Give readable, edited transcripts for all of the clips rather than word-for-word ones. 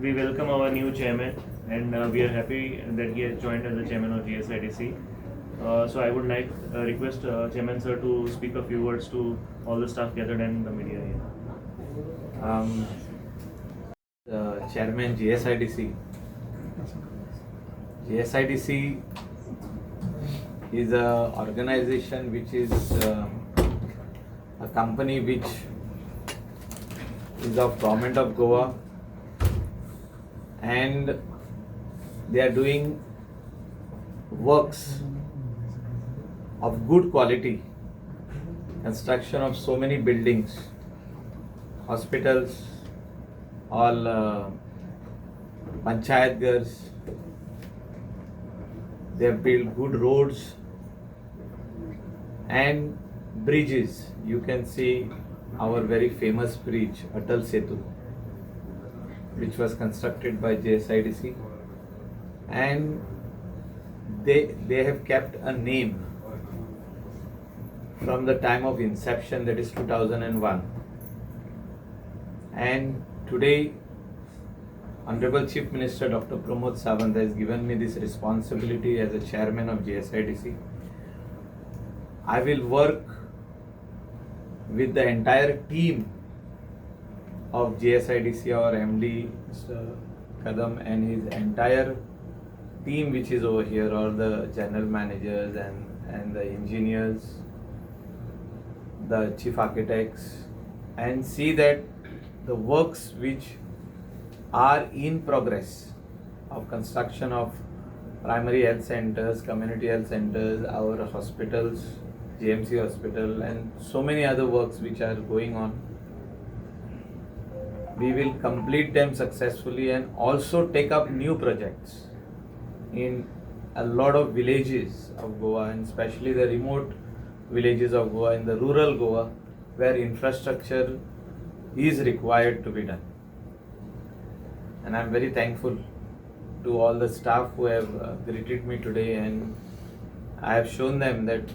we welcome our new chairman, and we are happy that he has joined as the chairman of GSIDC. So I would like request Chairman sir to speak a few words to all the staff gathered and the media here. Chairman GSIDC. GSIDC is a organization which is a company which is of government of Goa, and they are doing works of good quality, construction of so many buildings, hospitals, all panchayat ghars. They have built good roads and bridges. You can see our very famous bridge, Atal Setu, which was constructed by GSIDC, and they have kept a name from the time of inception, that is 2001. And today, Honorable Chief Minister Dr. Pramod Sawant has given me this responsibility as a chairman of GSIDC. I will work with the entire team of GSIDC, our MD, Mr. Kadam, and his entire team which is over here, all the general managers and the engineers, the chief architects, and see that the works which are in progress of construction of primary health centers, community health centers, our hospitals, GMC hospital, and so many other works which are going on, we will complete them successfully and also take up new projects in a lot of villages of Goa, and especially the remote villages of Goa, in the rural Goa, where infrastructure is required to be done. And I am very thankful to all the staff who have greeted me today, and I have shown them that,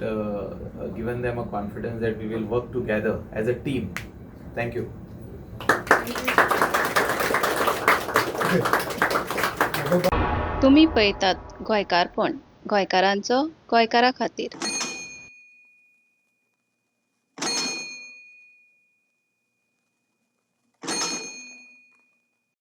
given them a confidence that we will work together as a team. Thank you. तुम्ही पळयतात गोंयकारपण, गोंयकारांचो गोंयकारा खातीर.